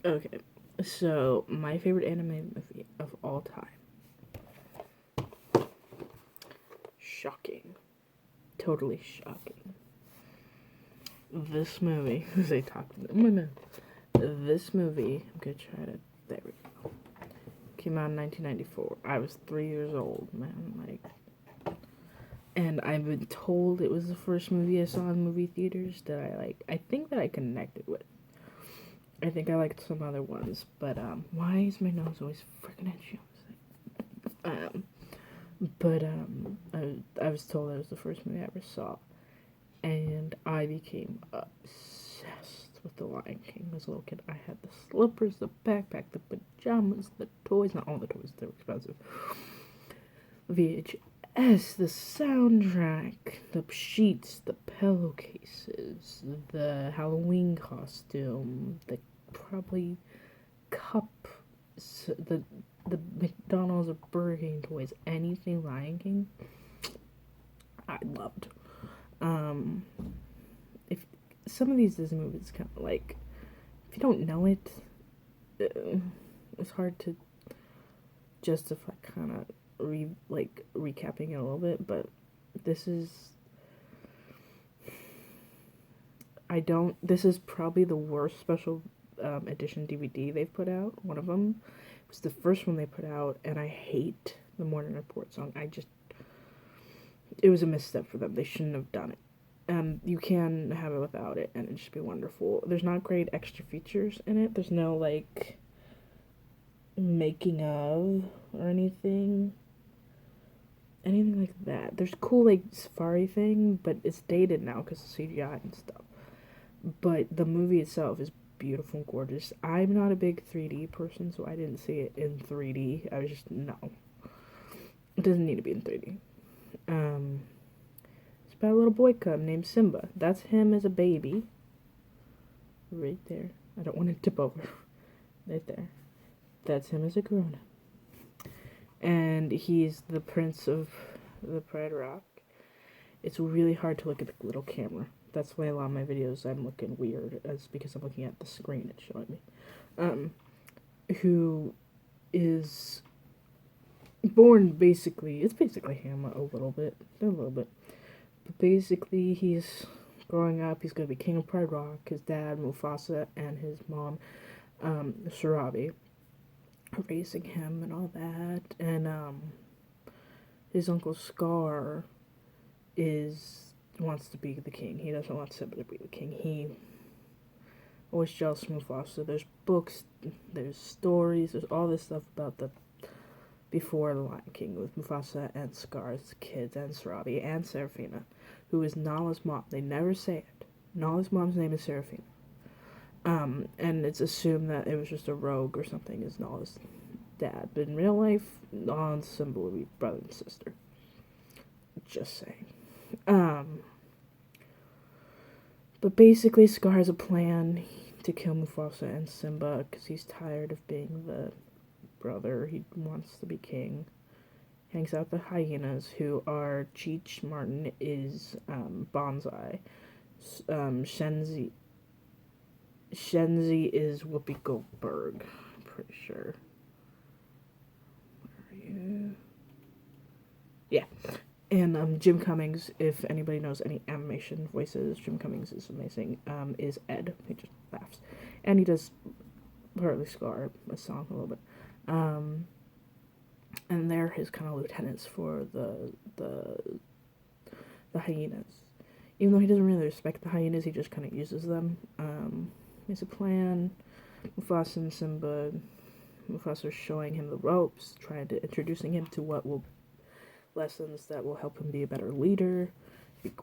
Okay, so my favorite anime movie of all time. Shocking. Totally shocking. This movie, as I talk this movie, I'm gonna try to, there we go. Came out in 1994. I was 3 years old, man. And I've been told it was the first movie I saw in movie theaters that I think that I connected with. I think I liked some other ones, but why is my nose always freaking itchy? Um, I was told it was the first movie I ever saw, and I became obsessed with The Lion King as a little kid. I had the slippers, the backpack, the pajamas, the toys, not all the toys, they were expensive. VHS, the soundtrack, the sheets, the pillowcases, the Halloween costume, the probably cup, the McDonald's or Burger King toys, anything Lion King, I loved. Um, if some of these Disney movies kind of like, if you don't know it, it's hard to justify kind of recapping it a little bit, but this is this is probably the worst special edition DVD they've put out. One of them was the first one they put out, and I hate the Morning Report song. It was a misstep for them. They shouldn't have done it. You can have it without it, and it should be wonderful. There's not great extra features in it. There's no like making of or anything like that. There's cool like safari thing, but it's dated now because of CGI and stuff. But the movie itself is beautiful and gorgeous. I'm not a big 3D person, so I didn't see it in 3D. I was just, no. It doesn't need to be in 3D. It's about a little boy cub named Simba. That's him as a baby. Right there. I don't want to tip over. Right there. That's him as a grown up. And he's the prince of the Pride Rock. It's really hard to look at the little camera. That's why a lot of my videos I'm looking weird. It's because I'm looking at the screen it's showing me. Who is born basically, it's basically him a little bit. But basically he's growing up, he's going to be king of Pride Rock. His dad, Mufasa, and his mom, Sarabi, are raising him and all that. And his uncle Scar wants to be the king. He doesn't want Simba to be the king. He always jealous of Mufasa. There's books, there's stories, there's all this stuff about the before the Lion King with Mufasa and Scar's kids and Sarabi and Serafina, who is Nala's mom. They never say it. Nala's mom's name is Serafina. And it's assumed that it was just a rogue or something as Nala's dad. But in real life, Nala and Simba would be brother and sister. Just saying. But basically Scar has a plan to kill Mufasa and Simba because he's tired of being the brother. He wants to be king. Hangs out with the hyenas, who are Cheech Martin is Bonsai. Shenzi is Whoopi Goldberg. I'm pretty sure. Where are you? Yeah. And Jim Cummings, if anybody knows any animation voices, Jim Cummings is amazing. Is Ed. He just laughs. And he does partly Scar, a song a little bit. And they're his kind of lieutenants for the hyenas. Even though he doesn't really respect the hyenas, he just kind of uses them. He has a plan. Mufasa and Simba. Mufasa's showing him the ropes, trying to introducing him to lessons that will help him be a better leader.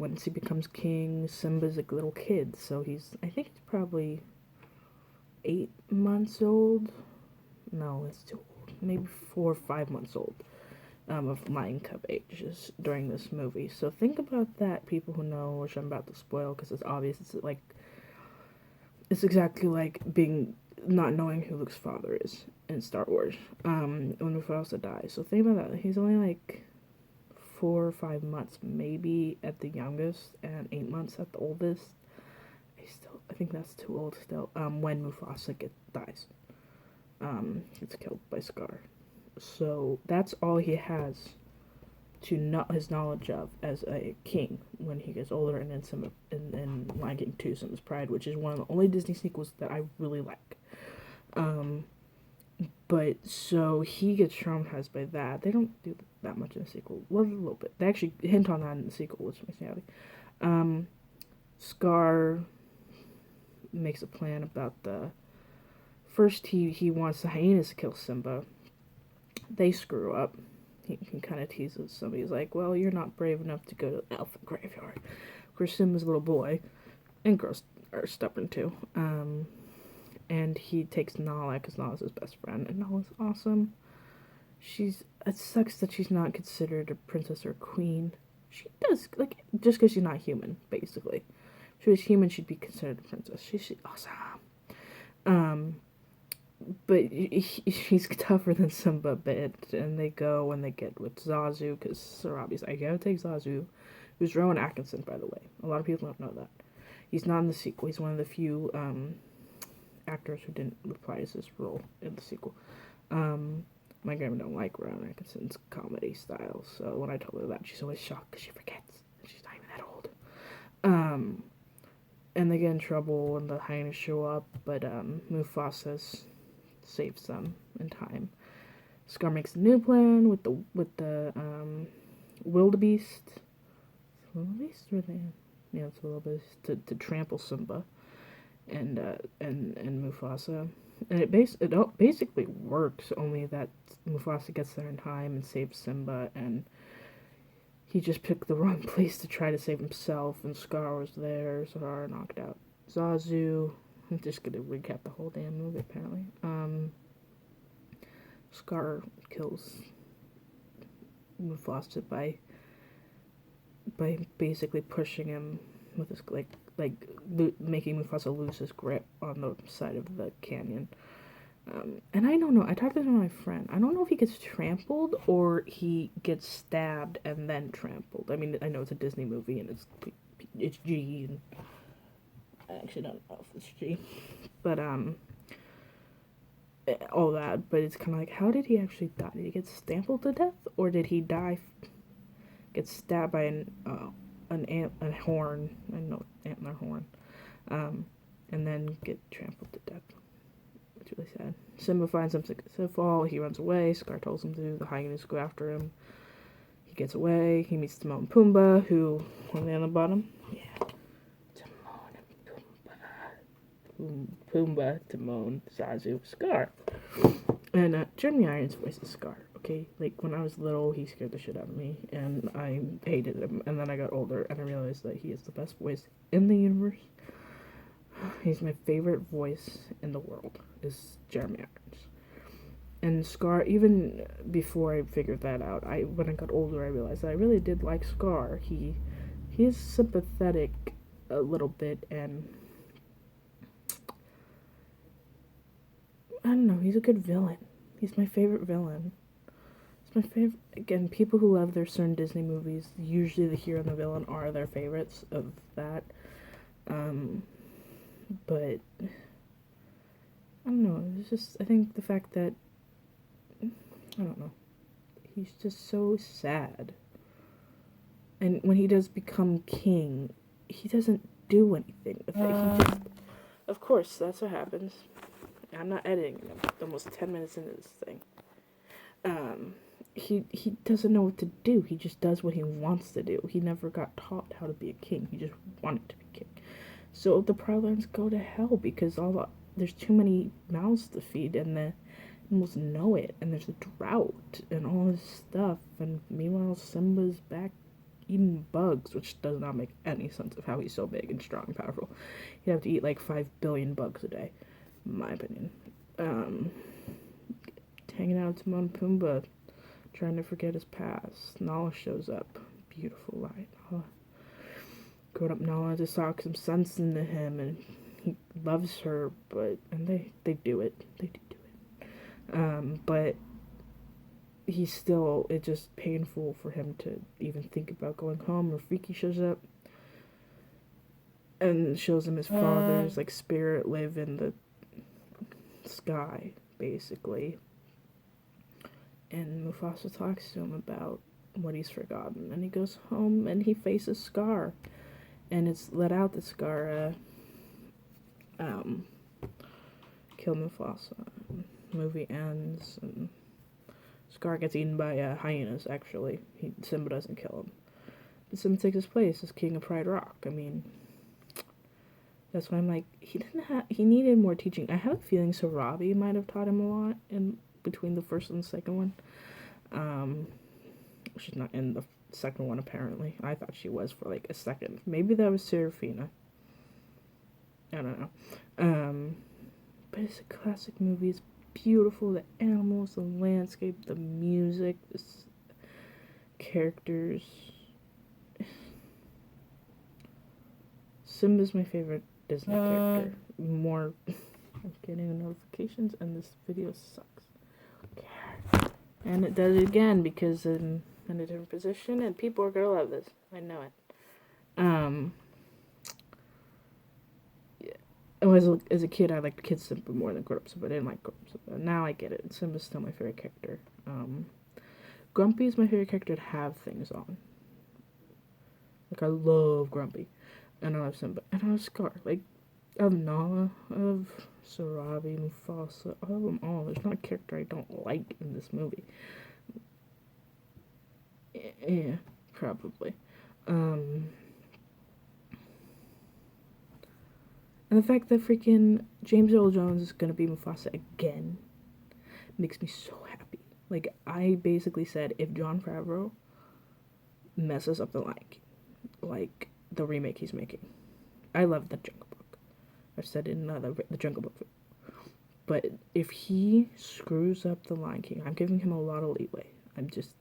Once he becomes king, Simba's a little kid, so I think he's probably 8 months old. No, it's too old. Maybe 4 or 5 months old. Of Lion Cub ages during this movie. So think about that, people who know, which I'm about to spoil because it's obvious. It's exactly like not knowing who Luke's father is in Star Wars. When Mufasa dies. So think about that. He's only like 4 or 5 months, maybe at the youngest, and 8 months at the oldest. I think that's too old still. When Mufasa dies, gets killed by Scar. So that's all he has to not his knowledge of as a king when he gets older, and in Lion King 2, Simba's Pride, which is one of the only Disney sequels that I really like. But so he gets traumatized by that. They don't do that much in the sequel. Well, a little bit. They actually hint on that in the sequel, which makes me happy. Scar makes a plan about the. First, he wants the hyenas to kill Simba. They screw up. He kind of teases Simba. He's like, well, you're not brave enough to go to the elephant graveyard. Of course, Simba's a little boy, and girls are stubborn too. And he takes Nala because Nala's his best friend, and Nala's awesome. It sucks that she's not considered a princess or a queen. She does, like, just because she's not human, basically. If she was human, she'd be considered a princess. She's awesome. But she's tougher than Simba a bit, and they go and they get with Zazu, because Sarabi's like, you gotta take Zazu, who's Rowan Atkinson, by the way. A lot of people don't know that. He's not in the sequel. He's one of the few actors who didn't reprise his role in the sequel. My grandma don't like Rowan Atkinson's comedy style, so when I told her that, she's always shocked because she forgets that she's not even that old. And they get in trouble when the hyenas show up, but Mufasa saves them in time. Scar makes a new plan with the wildebeest. Wildebeest? Yeah, it's wildebeest to trample Simba and Mufasa. And it basically works, only that Mufasa gets there in time and saves Simba, and he just picked the wrong place to try to save himself, and Scar was there, so Scar knocked out Zazu. I'm just gonna recap the whole damn movie, apparently. Scar kills Mufasa by basically pushing him with his, making Mufasa lose his grip on the side of the canyon. And I don't know, I talked to my friend. I don't know if he gets trampled or he gets stabbed and then trampled. I mean, I know it's a Disney movie and it's G, and I actually don't know if it's G. But, all that, but it's kind of like, how did he actually die? Did he get stamped to death, or did he get stabbed by a horn, I know, antler horn, and then get trampled to death? It's really sad. Simba finds him successful, he runs away, Scar tells him to, the hyenas go after him, he gets away, he meets Timon and Pumbaa, who, on the bottom? Yeah. Pumbaa, Timon, Zazu, Scar. And Jeremy Irons voices Scar, okay? Like, when I was little, he scared the shit out of me, and I hated him. And then I got older, and I realized that he is the best voice in the universe. He's my favorite voice in the world, is Jeremy Irons. And Scar, even before I figured that out, when I got older, I realized that I really did like Scar. He is sympathetic a little bit, and I don't know, he's a good villain. He's my favorite villain. It's my favorite. Again, people who love their certain Disney movies, usually the hero and the villain are their favorites of that. But I don't know, it's just, I think the fact that, I don't know, he's just so sad. And when he does become king, he doesn't do anything. Of course, that's what happens. I'm not editing. I'm almost 10 minutes into this thing. He doesn't know what to do. He just does what he wants to do. He never got taught how to be a king. He just wanted to be king. So the Proud Lands go to hell because there's too many mouths to feed, and the animals know it. And there's a drought and all this stuff. And meanwhile, Simba's back eating bugs, which does not make any sense of how he's so big and strong and powerful. He'd have to eat like 5 billion bugs a day. In my opinion. Hanging out with Timon and Pumbaa, trying to forget his past. Nala shows up. Beautiful line. Nala. Grown up Nala just talks some sense into him, and he loves her, and they do it. They do it. But he's still, it's just painful for him to even think about going home. Rafiki shows up. and shows him his father's like spirit live in the sky, basically. And Mufasa talks to him about what he's forgotten, and he goes home and he faces Scar, and it's let out that Scar killed Mufasa. Movie ends, and Scar gets eaten by hyenas. Actually, Simba doesn't kill him, but Simba takes his place as king of Pride Rock. I mean, that's why I'm like, he needed more teaching. I have a feeling Sarabi might have taught him a lot in between the first and the second one. She's not in the second one, apparently. I thought she was for like a second. Maybe that was Serafina. I don't know. But it's a classic movie. It's beautiful. The animals, the landscape, the music, the characters. Simba's my favorite Disney character. More. I'm getting notifications, and this video sucks. Okay. And it does it again because I'm in a different position, and people are gonna love this. I know it. As a kid, I liked Kid Simba more than Grown Up Simba. I didn't like Grown Up Simba. Now I get it. Simba's still my favorite character. Grumpy is my favorite character to have things on. Like, I love Grumpy. And I love Simba. And I love Scar. Like, I love Nala. I love Sarabi, Mufasa. I love them all. There's not a character I don't like in this movie. Yeah, probably. And the fact that freaking James Earl Jones is gonna be Mufasa again makes me so happy. Like, I basically said, if Jon Favreau messes up the like the remake he's making, I love the Jungle Book. I've said it in the Jungle Book. But if he screws up the Lion King, I'm giving him a lot of leeway. I'm just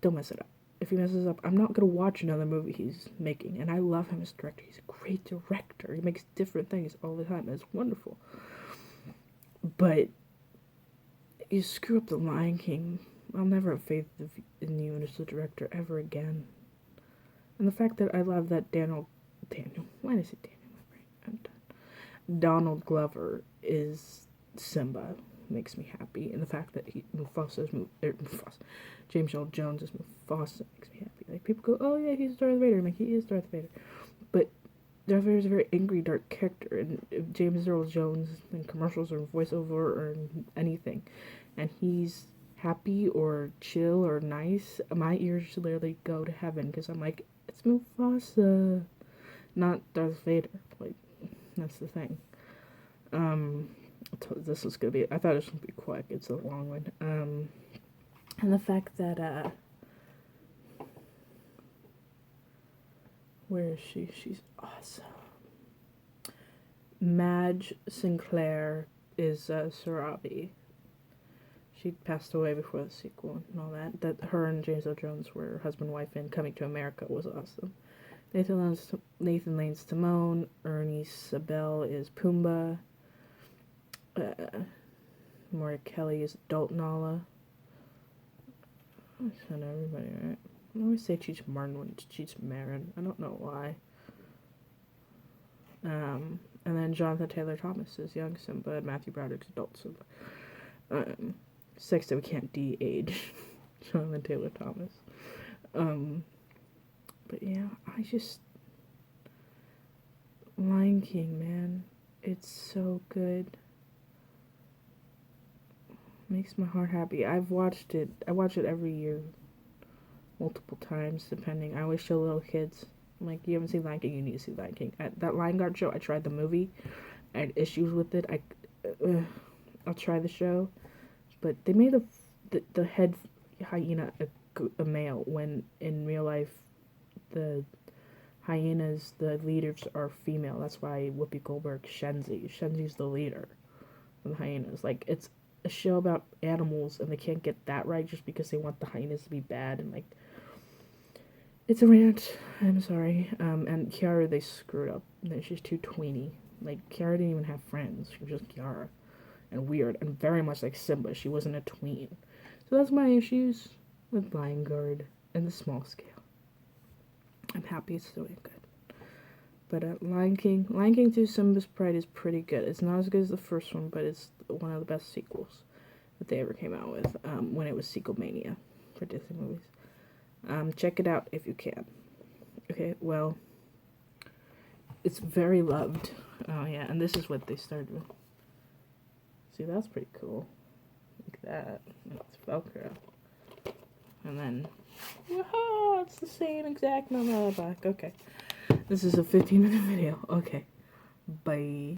don't mess it up. If he messes up, I'm not gonna watch another movie he's making. And I love him as a director. He's a great director. He makes different things all the time. It's wonderful. But you screw up the Lion King, I'll never have faith in you as a director ever again. And the fact that I love that why did I say Daniel? I'm done. Donald Glover is Simba makes me happy, and the fact that James Earl Jones is Mufasa makes me happy. Like, people go, oh yeah, he's Darth Vader. I'm like, he is Darth Vader, but Darth Vader is a very angry, dark character, and if James Earl Jones in commercials or voiceover or anything, and he's happy or chill or nice, my ears literally go to heaven because I'm like, it's Mufasa, not Darth Vader. Like, that's the thing. This was gonna be. I thought it was gonna be quick. It's a long one. And the fact that where is she? She's awesome. Madge Sinclair is Sarabi. She passed away before the sequel and all that. That her and James Earl Jones were husband and wife, and Coming to America was awesome. Nathan Lane's Timon. Ernie Sabel is Pumbaa. Moira Kelly is Adult Nala. I said everybody, right? I always say Cheech Martin when it's Cheech Marin. I don't know why. And then Jonathan Taylor Thomas is young Simba, and Matthew Broderick's adult Simba. Sex that we can't de-age. Jonathan Taylor Thomas. But yeah, Lion King, man. It's so good. Makes my heart happy. I watch it every year, multiple times, depending. I always show little kids, I'm like, you haven't seen Lion King, you need to see Lion King. At that Lion Guard show, I tried the movie. I had issues with it. I'll try the show, but they made the head hyena a male, when in real life the hyenas, the leaders, are female. That's why Whoopi Goldberg, Shenzi's the leader of the hyenas. Like, it's a show about animals, and they can't get that right just because they want the hyenas to be bad, and like, it's a rant. I'm sorry. And Kiara, they screwed up. She's too tweeny. Like, Kiara didn't even have friends. She was just Kiara, and weird, and very much like Simba. She wasn't a tween. So that's my issues with Lion Guard and the small scale. I'm happy it's doing good. But Lion King 2 Simba's Pride is pretty good. It's not as good as the first one, but it's one of the best sequels that they ever came out with, when it was Sequel Mania for Disney movies. Check it out if you can. Okay, well, it's very loved. Oh yeah, and this is what they started with. See, that's pretty cool. Look at that. It's Velcro. And then, whoa, it's the same exact number on the back. Okay. This is a 15-minute video. Okay. Bye.